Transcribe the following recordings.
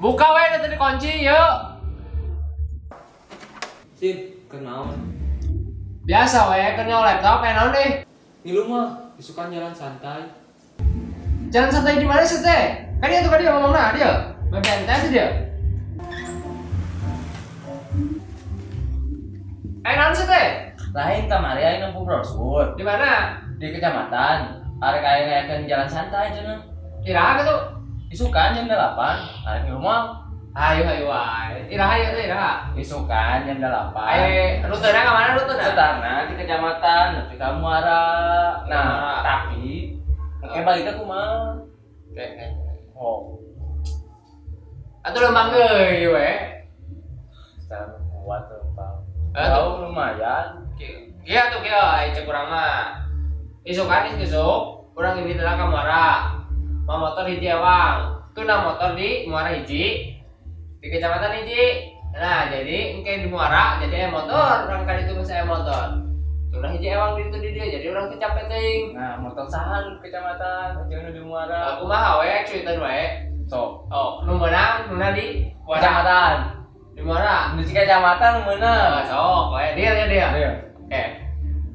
Buka we tadi dikunci yuk. Sip, kenal. Biasa we kerja laptop naon deh. Ngilu mah disukan jalan santai. Jalan santai di mana sih teh? Kan dia tuh kan dia ngomongna dia. BPNT sih dia. Naon sih teh? Lain kamari aing nempuh brosur Di mana? di kecamatan. Arek aya ngayakeun jalan santai cenah. Iraha tuh. Isukan jam 8, arek di rumah. Ayo wae. Iraha ya teh iraha. Isukan jam 8. Rutenya ke mana rutenya? Setarna di kecamatan, tapi kamu arah. Nah, Muara. tapi kayak baliknya kumaha? Kayak Oh, atuh lembang geui we. secara kuat tuh, Bang. Atuh. Jauh lumayan. Iya tuh kieu ai cek urang mah. Isukan isuk urang ini teh ka Muara. Mau motor hiji ewang. Tuna motor di Muara hiji. Di kecamatan hiji. Nah, jadi engke di Muara jadi aya motor, urang ka ditu saya motor. Tuna hiji ewang di ditu di dia jadi urang kecapek teuing. Nah, motor sahan kecamatan, jeung di Muara. Aku mah we cuitan we. Sok. Oh, nu meunang nuna di Muara. Kecamatan. Di Muara. Di kecamatan mana? Sok, we dia. Iya. Oke.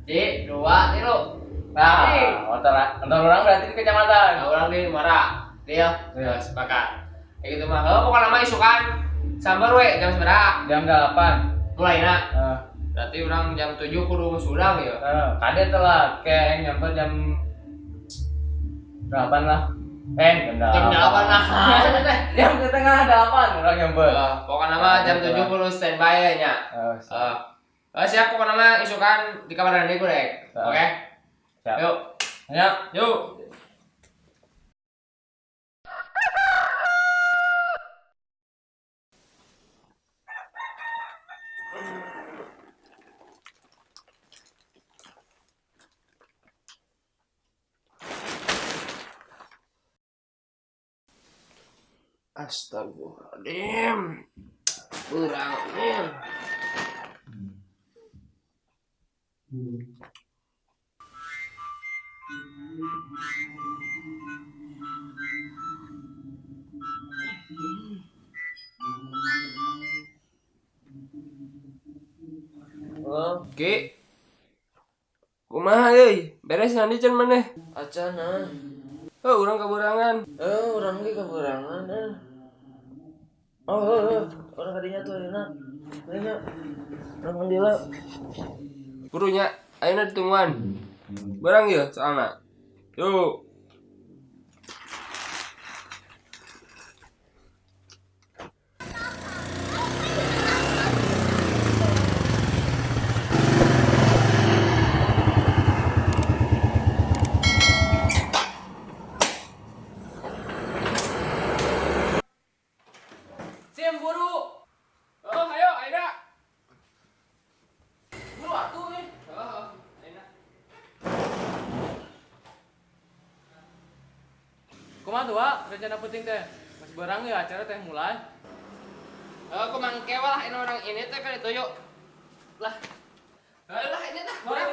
Di 2 3. Nah, motor orang berarti di kecamatan. Nah, orang di Muara. Dia, Iya. sepakat. Kayak gitu mah. Heuh, pokokna mah isukan. Sambar we jam sabaraha? Jam 8. Mulaina. Heeh. Berarti orang jam 7 kudu surang ya. Kadet lah kayak nyampe jam 8 lah. Jam 8. Jam 8 lah. Jam setengah 8 orang nyampe. Pokokna mah jam 7 kudu standby nya. Siap pokokna mah isukan di kamar nanti gue dek. Oke. Siap. Yuk. Ya. Yuk. Astagfirullahaladzim. Berangin. Oke. Kumaha euy? Beres nanti can maneh. Acana. Urang kaburangan. Urang ge kaburangan. Orang kadinya tuh enak. Enak. Orang mandila. Gurunya ayeuna ditungguan. Barang ieu soalna. Yuk. Sim buru. Oh, ayo, Aida. Buru atuh nih. Aida. Kumaha tuh, Wak? Rencana penting teh. Masih barang ya acara teh mulai. Aku mangkewa lah ini orang ini teh kan itu yuk. Lah. Lah ini teh. Urang.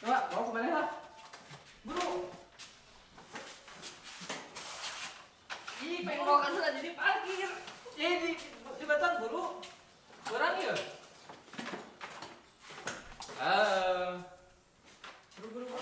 Wak, mau kemana lah? Buru. Ih, penggokan sudah jadi parkir. Di batang buru. Barang ya? Buru.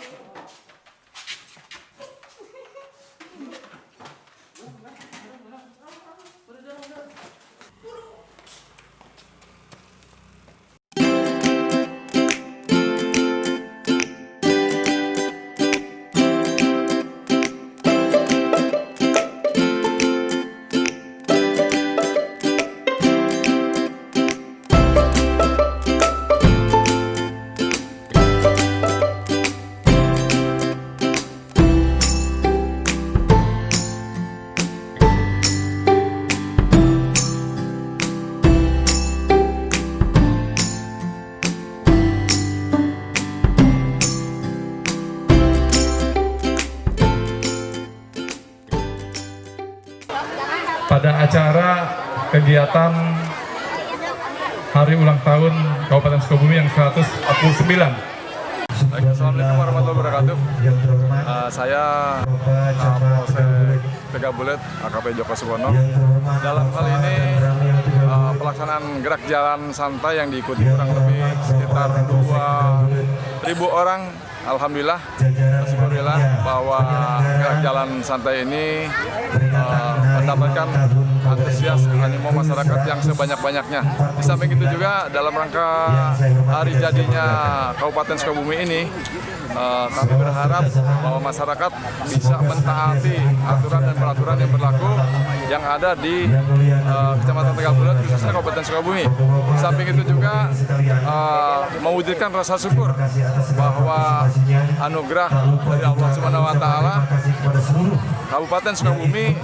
pada acara kegiatan Hari Ulang Tahun Kabupaten Sukabumi yang 149. Assalamualaikum warahmatullahi wabarakatuh. Saya Kapolsek Bulet, AKP Joko Suwono. Dalam hal ini pelaksanaan gerak jalan santai yang diikuti kurang lebih sekitar 2.000 orang. Alhamdulillah, syukurillah bahwa gerak jalan santai ini mendapatkan antusias animo masyarakat yang sebanyak-banyaknya. Di samping itu juga dalam rangka hari jadinya Kabupaten Sukabumi ini, kami berharap bahwa masyarakat bisa mentaati aturan dan peraturan yang berlaku yang ada di Kecamatan Tegalbulet, khususnya Kabupaten Sukabumi. Di samping itu juga mewujudkan rasa syukur bahwa anugerah dari Allah Subhanahu wa Ta'ala, Kabupaten Sukabumi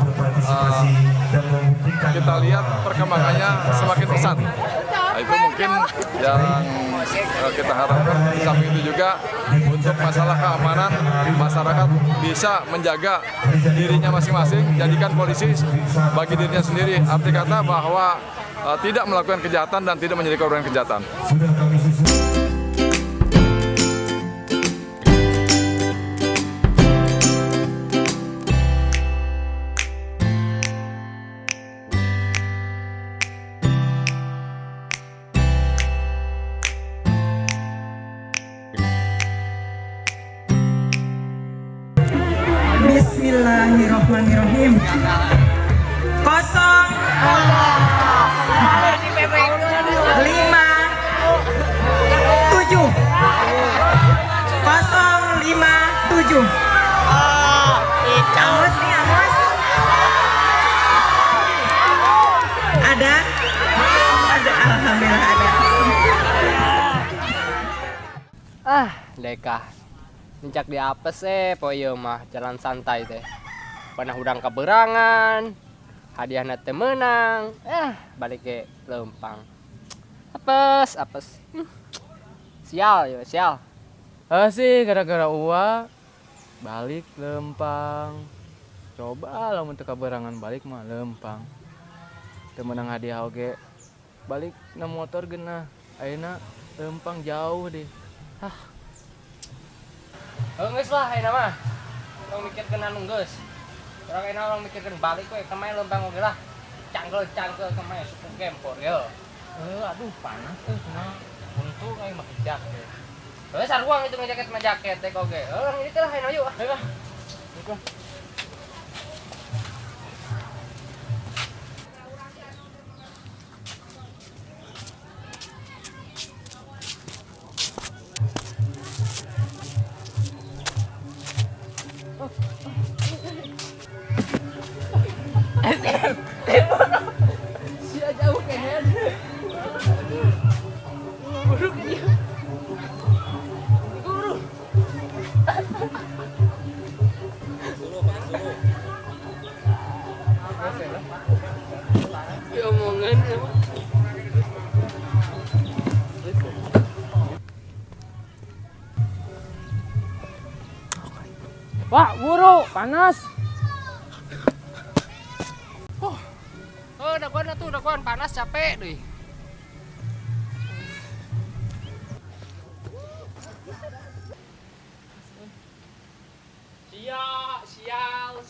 kita lihat perkembangannya semakin pesat. Nah, itu mungkin yang kita harapkan. Di samping itu juga untuk masalah keamanan, masyarakat bisa menjaga dirinya masing-masing, jadikan polisi bagi dirinya sendiri. Arti kata bahwa tidak melakukan kejahatan dan tidak menjadi korban kejahatan. Bismillahirrahmanirrahim. 057. Amos nih, Amos. Ada? Ada, alhamdulillah ada. Deka mencak di apes poyo mah jalan santai teh. Pernah udang keberangan, hadiahna teh menang, balik ke Lempang. Apes. Sial ya, sial. Sih gara-gara uang balik Lempang. Coba lah untuk keberangan balik mah Lempang. Teu menang hadiah oge. Balik na motor genah. Ayeuna Lempang jauh deh. Geus lah ayeuna mah. Orang mikirkeun anu geus. Orang mikirkeun balik we ka mae Lempang oge lah. Cangkel ka mae suku gempor ya. Aduh panas teh cenah. Untung aing make jaket. Saruang itu ngejaket mah jaket teh oge. Orang ini teh lah ayeuna yuk. Ayo. Wah, buru, panas. Daguan panas capek deh. Sial.